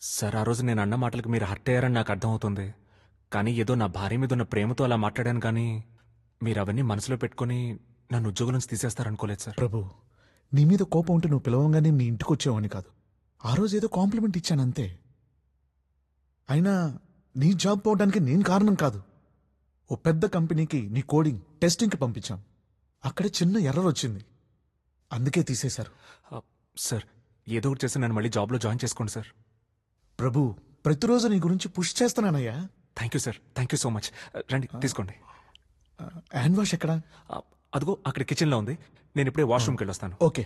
Sir ఆ రోజు నేను అన్న మాటలకు మీరు హర్ట్ అయ్యారని నాకు అర్థమవుతుంది. కానీ ఏదో నా భార్య మీద ఉన్న ప్రేమతో అలా మాట్లాడాను. కానీ మీరు అవన్నీ మనసులో పెట్టుకుని నన్ను ఉద్యోగం నుంచి తీసేస్తారనుకోలేదు సార్. ప్రభు, నీ మీద కోపం ఉంటే నువ్వు పిలవంగానే నీ ఇంటికి వచ్చేవాని కాదు. ఆ రోజు ఏదో కాంప్లిమెంట్ ఇచ్చానంతే. అయినా నీ జాబ్ పోవడానికి నేను కారణం కాదు. ఓ పెద్ద కంపెనీకి నీ కోడింగ్ టెస్టింగ్కి పంపించాం. అక్కడ చిన్న ఎర్రర్ వచ్చింది, అందుకే తీసేశారు. సార్ ఏదో ఒకటి చేసి నన్ను మళ్ళీ జాబ్లో జాయిన్ చేసుకోండి సార్. ప్రభు, ప్రతిరోజు నీ గురించి పుష్ చేస్తున్నానయ్యా. Thank you sir, thank you so much. రండి తీసుకోండి. హ్యాండ్ వాష్ ఎక్కడా? అదిగో అక్కడ కిచెన్లో ఉంది. నేను ఇప్పుడే వాష్రూమ్కి వెళ్ళొస్తాను. ఓకే.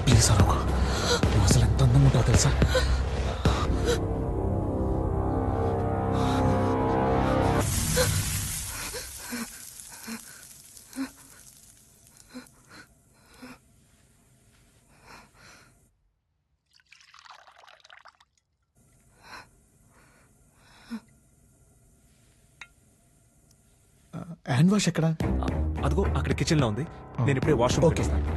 ప్లీజ్ అరవకు. నువ్వు అసలు ఎంత అందంగా ఉంటావు తెలుసా? హ్యాండ్ వాష్ ఎక్కడా? అదిగో అక్కడ కిచెన్లో ఉంది. నేను ఇప్పుడే వాష్రూమ్కి వెళ్ళొస్తాను.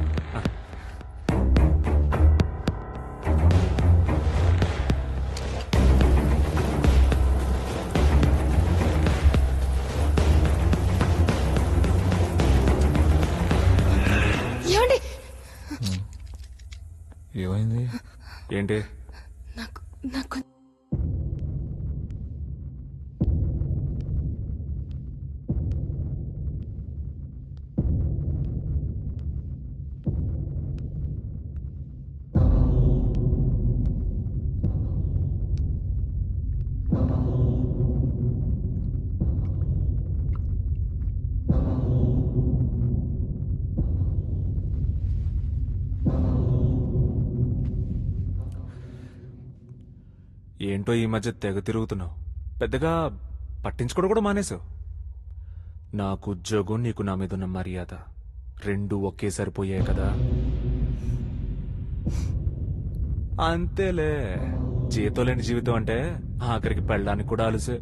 ఏమైంది? ఏంటి? నాకు ఏంటో ఈ మధ్య తెగ తిరుగుతున్నావు. పెద్దగా పట్టించుకోవడం కూడా మానేశావు. నాకు ఉద్యోగం, నీకు నా మీద ఉన్న మర్యాద రెండు ఒకేసారి పోయాయి కదా. అంతేలే, జీతం లేని జీవితం అంటే ఆఖరికి పెళ్ళడానికి కూడా అలసే.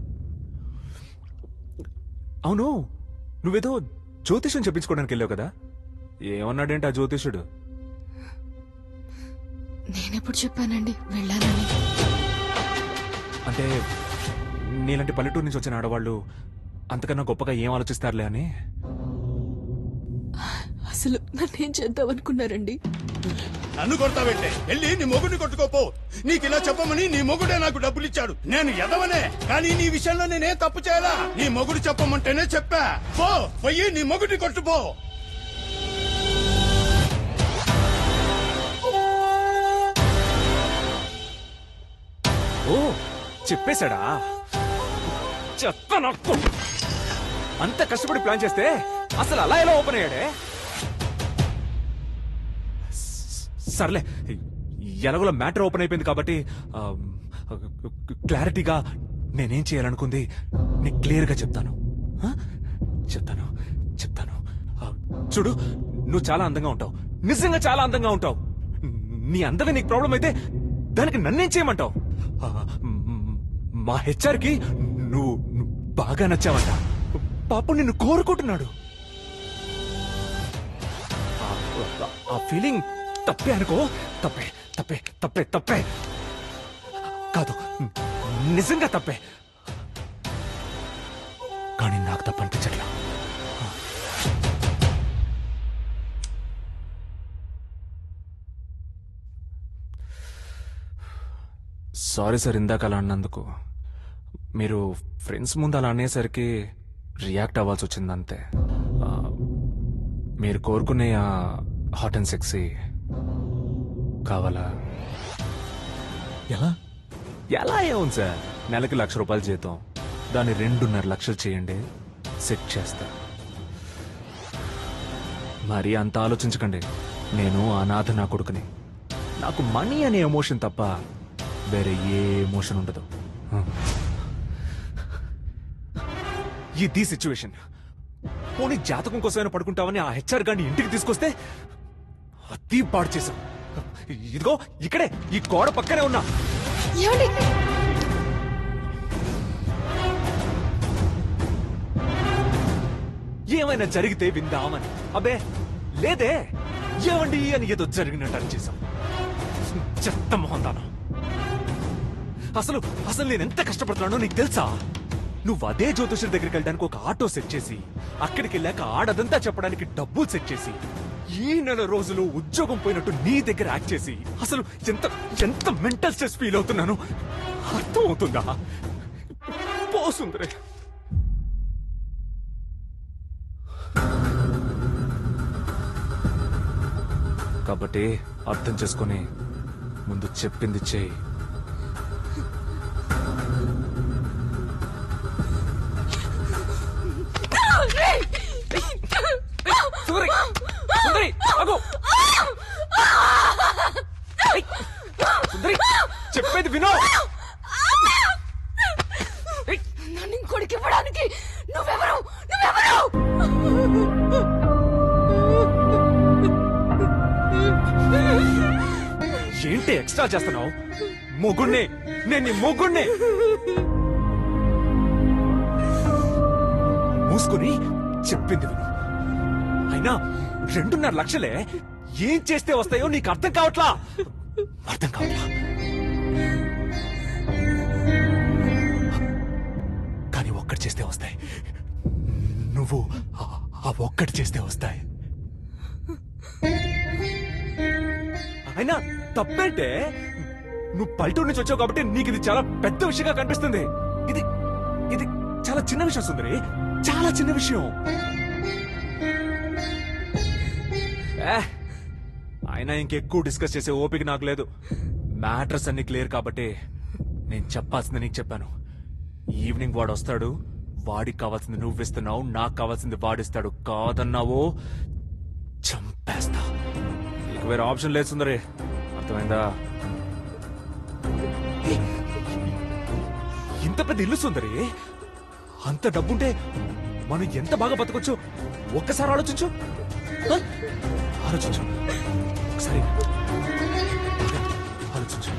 అవును, నువ్వేదో జ్యోతిష్యం చెప్పించుకోవడానికి వెళ్ళావు కదా. ఏమన్నాడేంటి ఆ జ్యోతిష్యుడు? నేనెప్పుడు చెప్పానండి వెళ్ళాలని? అంటే నీలాంటి పల్లెటూరు నుంచి వచ్చిన ఆడవాళ్ళు అంతకన్నా గొప్పగా ఏం ఆలోచిస్తారులే అని. అసలు నన్నేం చేద్దామనుకున్నారండి? నన్ను కొడతావంటే వెళ్ళి నీ మొగుడిని కొట్టుకోపో. నీకు ఇలా చెప్పమని నీ మొగుడే నాకు డబ్బులు ఇచ్చాడు. నేను ఎదవనే, కానీ నీ విషయంలో నేనేం తప్పు చేయాలా? నీ మొగుడు చెప్పమంటేనే చెప్పా. పో, పోయి నీ మొగుడిని కొట్టుపో. ఓ చెప్పేశాడా? చెత్త. అంత కష్టపడి ప్లాన్ చేస్తే అసలు అలా ఎలా ఓపెన్ అయ్యాడే? సర్లే, ఎలాగోలా మ్యాటర్ ఓపెన్ అయిపోయింది కాబట్టి క్లారిటీగా నేనేం చేయాలనుకుంది నీకు క్లియర్గా చెప్తాను. చెప్తాను చెప్తాను చూడు, నువ్వు చాలా అందంగా ఉంటావు, నిజంగా చాలా అందంగా ఉంటావు. నీ అందమే నీకు ప్రాబ్లం అయితే దానికి నన్నేం చేయమంటావు? మా హెచ్ఆర్కి నువ్వు బాగా నచ్చావంట. పాపం నిన్ను కోరుకుంటున్నాడు. ఆ ఫీలింగ్ తప్పే అనుకో. తప్పే తప్పే తప్పే తప్పే కాదు, నిజంగా తప్పే. కానీ నాకు తప్పనిపించట్లా. సారీ సార్, ఇందాక అలా అన్నందుకు. మీరు ఫ్రెండ్స్ ముందు అలా అనేసరికి రియాక్ట్ అవ్వాల్సి వచ్చింది అంతే. మీరు కోరుకునే ఆ హాట్ అండ్ సెక్సీ కావాలా? ఎలా? ఎలా ఏముంది సార్, నెలకి ₹1,00,000 జీతం, దాన్ని 2.5 లక్షలు చేయండి, సెట్ చేస్తా. మరి అంత ఆలోచించకండి. నేను అనాథ నా కొడుకుని. నాకు మనీ అనే ఎమోషన్ తప్ప వేరే ఏ ఎమోషన్ ఉండదు. ఇది సిచ్యువేషన్. పోనీ జాతకం కోసమైనా పడుకుంటామని ఆ హెచ్ఆర్ గారిని ఇంటికి తీసుకొస్తే అతి పాడు చేశాం. ఇదిగో ఇక్కడే ఈ గోడ పక్కనే ఉన్నా. ఏమండి ఏమైనా జరిగితే విందామని. అబ్బే లేదే, ఏమండి అని ఏదో జరిగినట్టు అనిచేశాం. చెత్త మొహందానా. అసలు అసలు నేను ఎంత కష్టపడుతున్నానో నీకు తెలుసా? నువ్వు అదే జ్యోతిషుడి దగ్గరికి వెళ్ళడానికి ఒక ఆటో సెట్ చేసి, అక్కడికి వెళ్ళాక ఆడదంతా చెప్పడానికి డబ్బులు సెట్ చేసి, ఈ నెల రోజులు ఉద్యోగం పోయినట్టు నీ దగ్గర యాక్ట్ చేసి, అసలు ఎంత ఎంత మెంటల్ స్ట్రెస్ ఫీల్ అవుతున్నాను అర్థం అవుతుందా? పోసుందరే. కాబట్టి అర్థం చేసుకొని ముందు చెప్పింది చేయి. సుందరి, సుందరి, ఆగు. ఏయ్, సుందరి, చెప్పేది వినో. ఏయ్, నన్ను ఇంకోడికి ఇవ్వడానికి నువ్వెవరు నువ్వెవరు? ఏంటి ఎక్స్ట్రా చేస్తున్నావు? మొగుణ్ణే, నేను నీ మొగుణ్ణే. మూసుకుని చెప్పింది విను. అయినా 2.5 లక్షలే ఏం చేస్తే వస్తాయో నీకు అర్థం కావట్లా. అర్థం కావట్లా. కానీ ఒక్కటి చేస్తే వస్తాయి. నువ్వు ఆ ఒక్కటి చేస్తే వస్తాయి. అయినా తప్పేంటే? నువ్వు పల్లెటూరు నుంచి వచ్చావు కాబట్టి నీకు ఇది చాలా పెద్ద విషయంగా కనిపిస్తుంది. ఇది ఇది చాలా చిన్న విషయం సుందరి, చాలా చిన్న విషయం. అయినా ఇంకెక్కువ డిస్కస్ చేసే ఓపిక నాకు లేదు. మ్యాటర్స్ అన్ని క్లియర్ కాబట్టి నేను చెప్పాల్సింది నీకు చెప్పాను. ఈవినింగ్ వాడు వస్తాడు, వాడికి కావాల్సింది నువ్వు ఇస్తున్నావు, నాకు కావాల్సింది వాడిస్తాడు. కాదన్నావో చంపేస్తా. నీకు వేరే ఆప్షన్ లేదు సుందరి, అర్థమైందా? ఇంత పెద్ద ఇల్లు సుందరి, అంత డబ్బుంటే మనం ఎంత బాగా బతకొచ్చు ఒక్కసారి ఆలోచించు. ఆలోచించు ఒకసారి, ఆలోచించు.